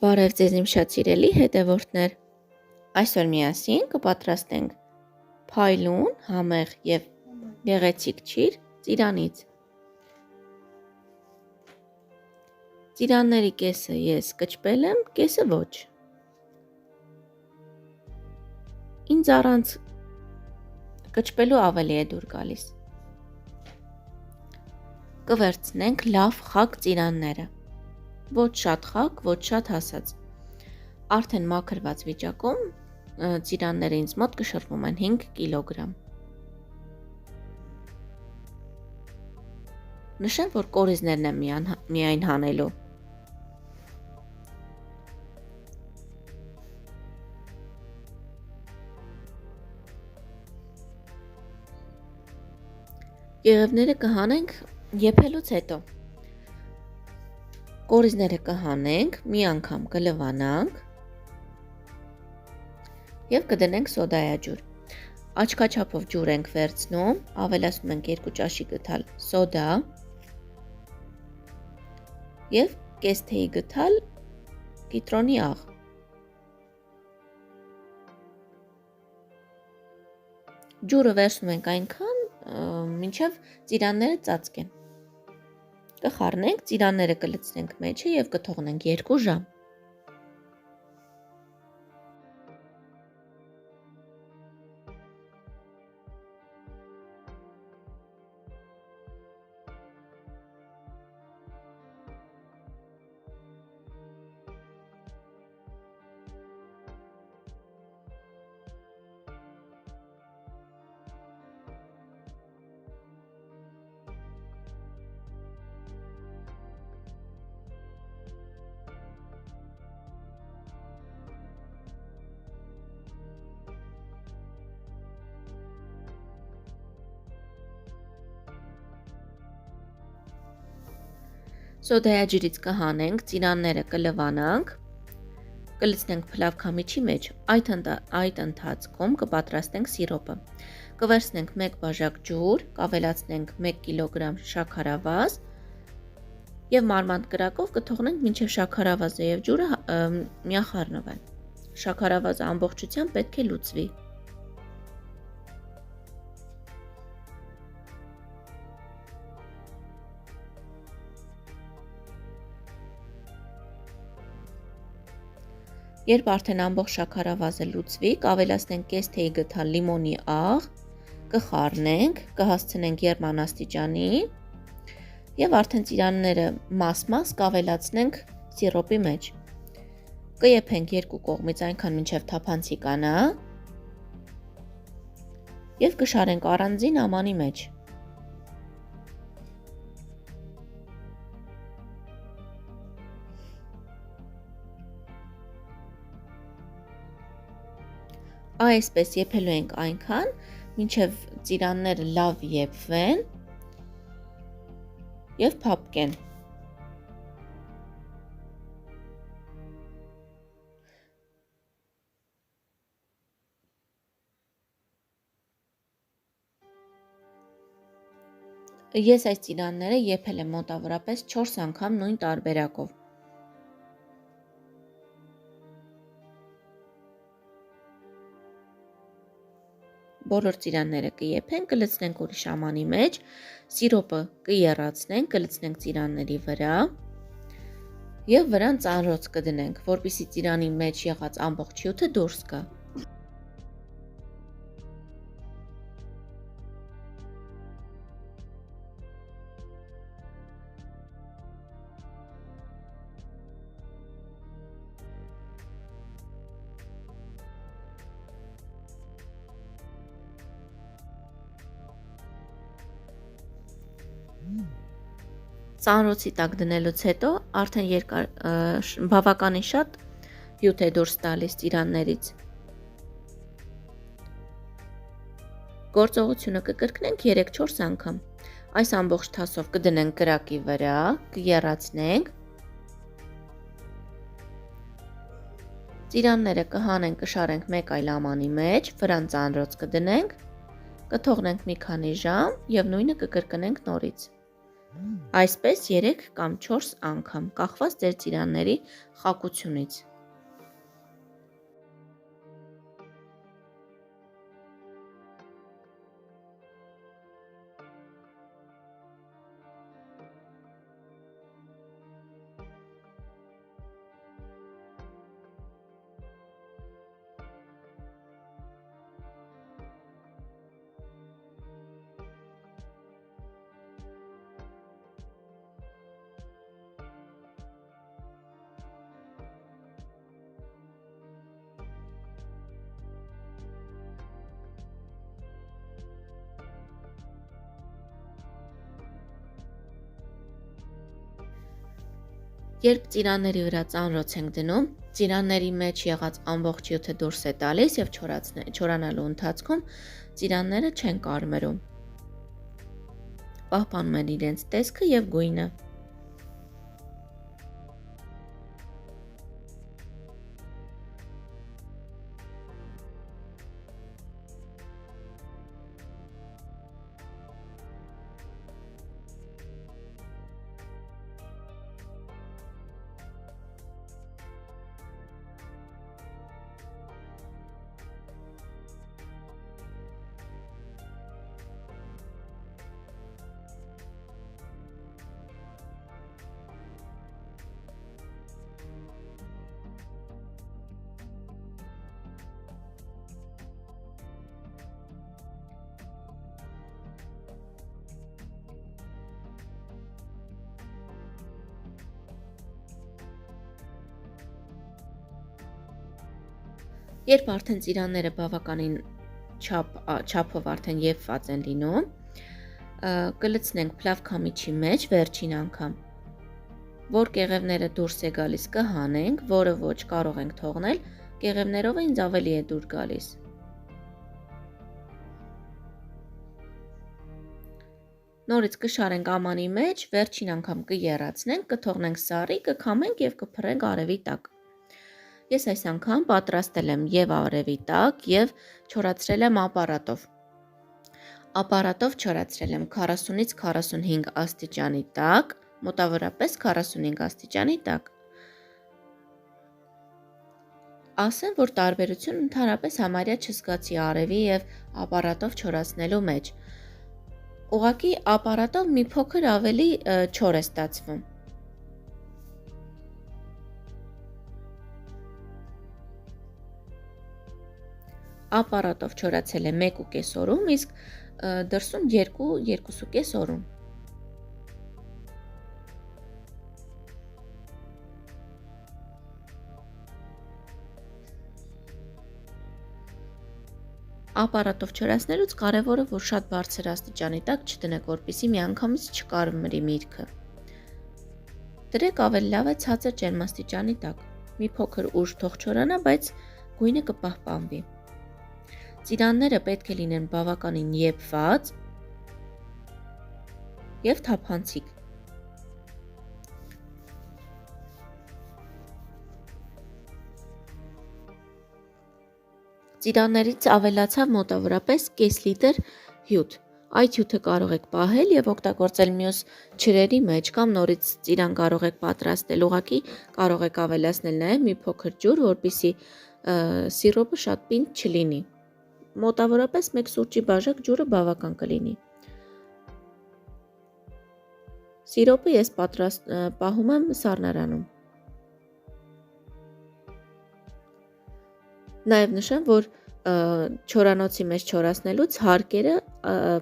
Բարև ձեզ իմ շատ սիրելի հետևորդներ, այսօր միասին կպատրաստենք փայլուն, համեղ և գեղեցիկ ճիր ծիրանից։ Ծիրանների կեսը ես կճպել եմ, կեսը ոչ։ Ինձ առանց կճպելու ավելի է դուր գալիս։ Կվերցնենք լավ խաք ծիրանները, ոչ շատ խաք, ոչ շատ հասած։ Արդեն մաքրված վիճակում ծիրանները ինձ մոտ կշռվում են 5 կիլոգրամ։ Նշեմ, որ կորիզներն եմ միայն հանելու։ Եղևները կհանենք եփելուց հետո։ Կորիզները կհանենք, մի անգամ կլվանանք և կդնենք սոդայաջուր։ Աչքաչափով ջուր ենք վերցնում, ավելացնում ենք 2 ճաշի գթալ սոդա և կես թեյի գթալ կիտրոնի աղ։ Ջուրը վերցնում ենք այնքան, մինչև ծիրանները ծածկեն։ Կխառնենք, ծիրանները կլցնենք մեջը և կթողնենք 2 ժամ։ Սոդայաջրից կհանենք, ծիրանները կլվանանք, կլցնենք փլավքամիջի մեջ, այդ ընթացքում կպատրաստենք սիրոպը։ Կվերցնենք 1 բաժակ ջուր, կավելացնենք 1 կիլոգրամ շաքարավազ և մարմանդ կրակով կթողնենք մինչև շաքարավազը և ջուրը միախառնվեն։ Շաքարավազը ամբողջությամբ պետք է լուծվի։ Երբ արդեն ամբողջ շաքարավազը լուծվի, կավելացնենք կես թեյի գթալ լիմոնի աղ, կխառնենք, կհասցնենք եռման աստիճանի և արդեն ծիրանները մաս-մաս կավելացնենք սիրոպի մեջ։ Կեփենք 2 կողմից այնքան մինչև թափանցիկանա և կշարենք առանձին ամանի մեջ։ Այսպես եփելու ենք այնքան, մինչև ծիրանները լավ եփվեն և փափկեն։ Ես այս ծիրանները եփել եմ մոտավորապես 4 անգամ նույն տարբերակով։ Բոլոր ծիրանները կեփենք, կլցնենք ուրիշ ամանի մեջ, սիրոպը կեռացնենք, կլցնենք ծիրանների վրա և վրան ծանրոց կդնենք, որպեսզի ծիրանի մեջ եղած ամբողջ հյութը դուրս գա։ Ծանրոցի տակ դնելուց հետո արդեն բավականին շատ հյութ է դուրս տալիս ծիրաններից։ Գործողությունը կկրկնենք 3-4 անգամ։ Այս ամբողջ թասով կդնենք կրակի վրա, կեռացնենք։ Ծիրանները կհանենք, կշարենք մեկ այլ ամանի մեջ, վրան ծանրոց կդնենք, կթողնենք մի քանի ժամ և նույնը կկրկնենք նորից։ Այսպես 3 կամ 4 անգամ, կախված ձեր ծիրանների խակությունից։ Երբ ծիրանների վրա ծանրոց ենք դնում, ծիրանների մեջ եղած ամբողջ յութը դուրս է տալիս և չորանալու ընթացքում ծիրանները չեն կարմրում, պահպանում են իրենց տեսքը և գույնը։ Երբ արդեն ծիրանները բավականին չափով արդեն եփված են լինում, կլցնենք փլավքամիջի մեջ վերջին անգամ, որ կեղևները դուրս է գալիս կհանենք, որը ոչ կարող ենք թողնել, կեղևներով ինձ ավելի է դուր գալիս։ Նորից կշարենք ամանի մեջ, վերջին անգամ կեռացնենք, կթողնենք սառի, կքամենք և կփռենք արևի տակ։ Ես այս անգամ պատրաստել եմ և արևի տակ և չորացրել եմ ապարատով։ Ապարատով չորացրել եմ 40-ից 45 աստիճանի տակ, մոտավորապես 45 աստիճանի տակ։ Ասեմ, որ տարբերություն ընդհանրապես համարյա չզգացի արևի և ապարատով չորացնելու մեջ։ Ուղղակի ապարատով մի փոքր ավելի չոր է ստացվում։ Ապարատով չորացել է 1.5 օրում, իսկ դրսում 2-2.5 օրում։ Ապարատով չորացնելուց կարևորը, որ շատ բարձր աստիճանի տակ չդնեք, որպեսզի միանգամից չկարմրի միրգը։ Դրեք ավելի լավ է ցածր ջերմաստիճանի տակ։ Մի փոքր ուշ թող չորանա, բայց գույնը կպահպանվի։ Ծիրանները պետք է լինեն բավականին եփված և թափանցիկ։ Ծիրաններից ավելացավ մոտավորապես կես լիտր հյութ։ Այդ հյութը կարող եք պահել և օգտագործել մյուս ջրերի մեջ կամ նորից ծիրան կարող եք պատրաստել, ուղղակի կարող եք ավելացնել նաև մի փոքր ջուր, որպեսզի սիրոպը շատ պինդ չլինի։ Մոտավորապես 1 սուրճի բաժակ ջուրը բավական կլինի։ Սիրոպը ես պահում եմ սառնարանում։ Նաև նշեմ, որ չորանոցի մեջ չորացնելուց հարկերը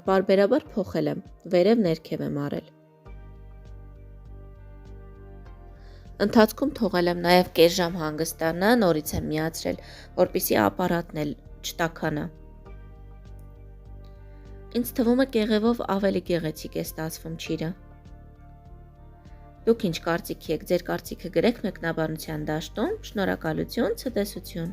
պարբերաբար փոխել եմ, վերև ներքև եմ արել։ Ընթացքում թողել եմ նաև կես ժամ հանգստանա, նորից եմ միացրել, որպեսզի ապարատն էլ չտաքանա։ Ինձ թվում է կեղևով ավելի գեղեցիկ է ստացվում ճիրը։ Դուք ինչ կարծիքի եք, ձեր կարծիքը գրեք մեկնաբանության դաշտում, շնորհակալություն, ցտեսություն։